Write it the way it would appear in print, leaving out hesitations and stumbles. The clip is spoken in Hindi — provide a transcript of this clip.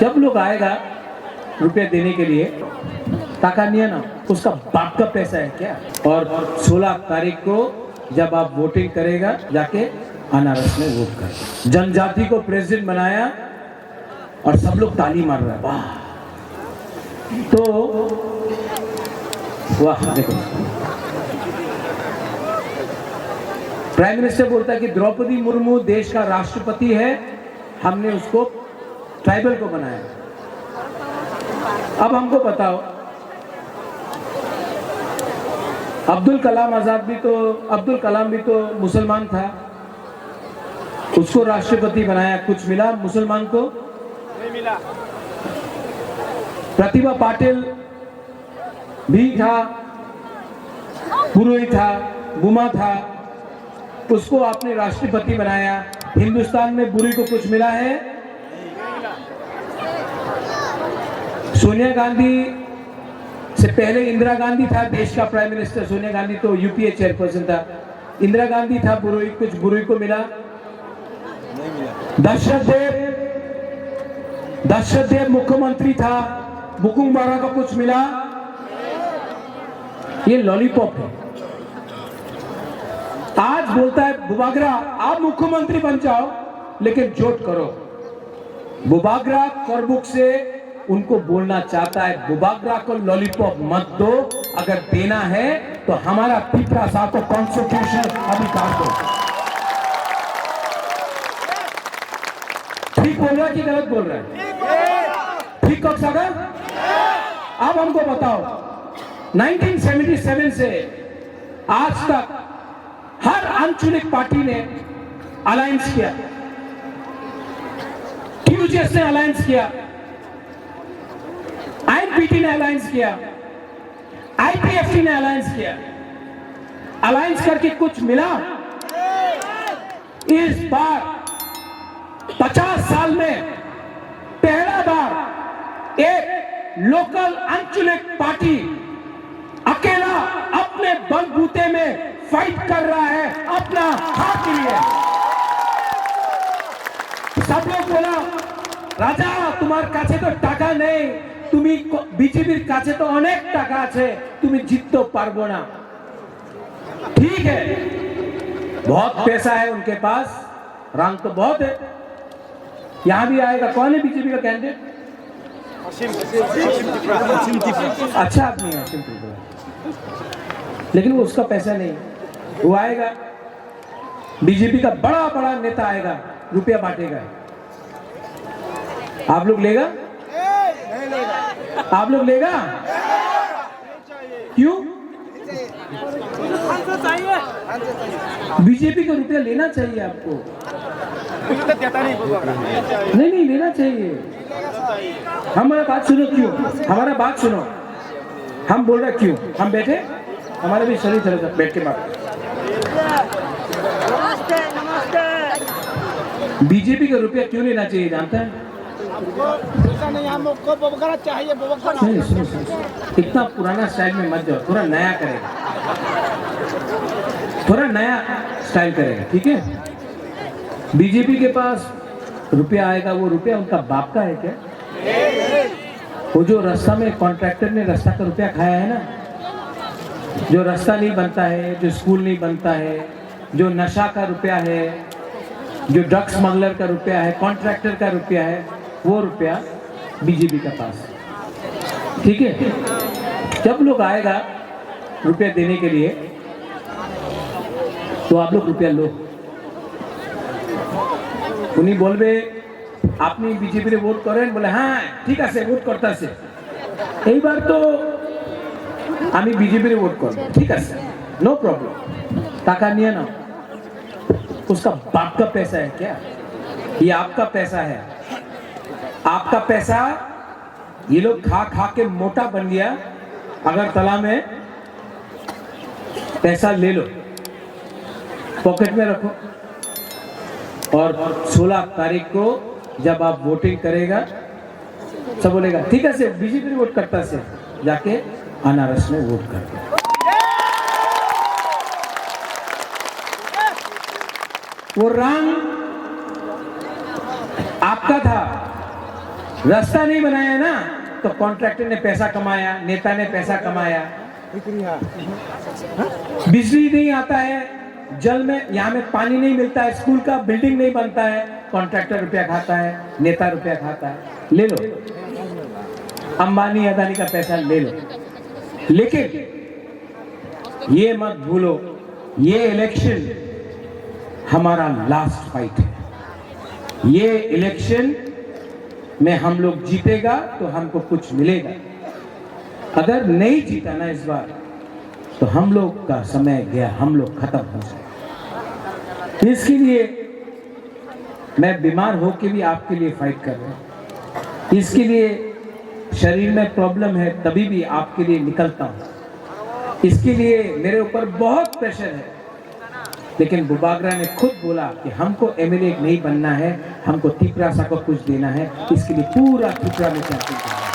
जब लोग आएगा रुपया देने के लिए, ताका नहीं है ना, उसका बाप का पैसा है क्या। और 16 तारीख को जब आप वोटिंग करेगा, जाके अनारस में वोट कर। जनजाति को प्रेसिडेंट बनाया और सब लोग ताली मार रहे हैं, वाह। तो वाह, देखो प्राइम मिनिस्टर बोलता है कि द्रौपदी मुर्मू देश का राष्ट्रपति है, हमने उसको ट्राइबल को बनाया। अब हमको बताओ, अब्दुल कलाम भी तो मुसलमान था, उसको राष्ट्रपति बनाया, कुछ मिला मुसलमान को? नहीं मिला। प्रतिभा पाटिल भी था, पुरोहित था, बुमा था, उसको आपने राष्ट्रपति बनाया। हिंदुस्तान में बुरी को कुछ मिला है? सोनिया गांधी से पहले इंदिरा गांधी था देश का प्राइम मिनिस्टर। सोनिया गांधी तो यूपीए चेयरपर्सन था। इंदिरा गांधी था पुरोहित, कुछ बुरोहित को मिला? नहीं मिला। दशरथ देव मुख्यमंत्री था, मुकुंबारा को कुछ मिला? ये लॉलीपॉप है। आज बोलता है बुबागरा आप मुख्यमंत्री बन जाओ लेकिन जोट करो। बुबागरा करबुक से उनको बोलना चाहता है, बुबागरा को लॉलीपॉप मत दो, अगर देना है तो हमारा पिपरा साहब को कॉन्स्टिट्यूशन अधिकार दो। ठीक बोल रहा है कि गलत बोल रहा है? ठीक कब सागर? अब हमको बताओ, 1977 से आज तक हर अनचुनित पार्टी ने अलायंस किया। टीयूजेएस ने अलायंस किया, आईएनपीटी ने अलायंस किया, आईपीएफटी ने अलायंस किया। अलायंस करके कुछ मिला? इस बार 50 साल में पहला बार एक लोकल अनचुनित पार्टी अकेला अपने बलबूते में फाइट कर रहा है अपना हक के लिए। सब लोग बोला राजा तुम्हार काছে तो টাকা নেই, তুমি বিজেপির কাছে तो অনেক টাকা আছে, তুমি জিততে পারবো না। ठीक है, बहुत पैसा है उनके पास, रंग तो बहुत है। यहां भी आएगा, कौन है बीजेपी का कैंडिडेट? अच्छा आदमी है असीम त्रिपुरा, लेकिन वो उसका पैसा नहीं। वो आएगा, बीजेपी का बड़ा बड़ा नेता आएगा, रुपया बांटेगा। आप लोग लेगा? आप लोग लेगा? क्यों? बीजेपी का रुपया लेना चाहिए आपको। नहीं लेना चाहिए। हमारा बात सुनो, क्यों? हमारा बात सुनो, हम बोल रहे क्यों? हम बैठे, हमारे भी शरीर चले जाए, बैठ के बात। बीजेपी का रुपया क्यों लेना चाहिए जानते हैं? नहीं, इतना पुराना स्टाइल में मत जाओ, थोड़ा नया करेगा, थोड़ा नया स्टाइल करेगा, ठीक है? बीजेपी के पास रुपया आएगा, वो रुपया उनका बाप का है क्या? वो जो रास्ता में कॉन्ट्रैक्टर ने रास्ता का रुपया खाया है ना, जो रास्ता नहीं बनता है, जो स्कूल नहीं बनता है, जो नशा का रुपया है, जो ड्रग्स स्मगलर का रुपया है, कॉन्ट्रैक्टर का रुपया है, वो रुपया बीजेपी के पास, ठीक है? जब लोग आएगा रुपया देने के लिए तो आप लोग रुपया लो। उन्हीं बोलबे আপনি বিজেপিরে ভোট করেন, বলে হ্যাঁ ঠিক আছে ভোট করতেছে, এইবার তো আমি বিজেপিরে ভোট করব, ঠিক আছে नो प्रॉब्लम, টাকা নিয়ে নাও। उसका बाप का पैसा है क्या? ये आपका पैसा है। आपका पैसा ये लोग खा खा के मोटा बन गया। अगर तला में पैसा ले लो, पॉकेट में रखो, और 16 तारीख को जब आप वोटिंग करेगा, सब बोलेगा ठीक है से बीजेपी वोट करता से, जाके अनारस में वोट कर। वो रंग आपका था, रास्ता नहीं बनाया ना तो कॉन्ट्रैक्टर ने पैसा कमाया, नेता ने पैसा कमाया। बिजली नहीं आता है, जल में यहाँ में पानी नहीं मिलता है, स्कूल का बिल्डिंग नहीं बनता है, कॉन्ट्रैक्टर रुपया खाता है, नेता रुपया खाता है। ले लो, अंबानी अदानी का पैसा ले लो, लेकिन ये मत भूलो ये इलेक्शन हमारा लास्ट फाइट है। ये इलेक्शन में हम लोग जीतेगा तो हमको कुछ मिलेगा, अगर नहीं जीता ना इस बार तो हम लोग का समय गया, हम लोग खत्म हो जाए। इसके लिए मैं बीमार होके भी आपके लिए फाइट कर रहा हूं, इसके लिए शरीर में प्रॉब्लम है तभी भी आपके लिए निकलता हूं, इसके लिए मेरे ऊपर बहुत प्रेशर है। लेकिन बुबागरा ने खुद बोला कि हमको एमएलए नहीं बनना है, हमको तिपरा सा को कुछ देना है, इसके लिए पूरा तिपरा में चलते हैं।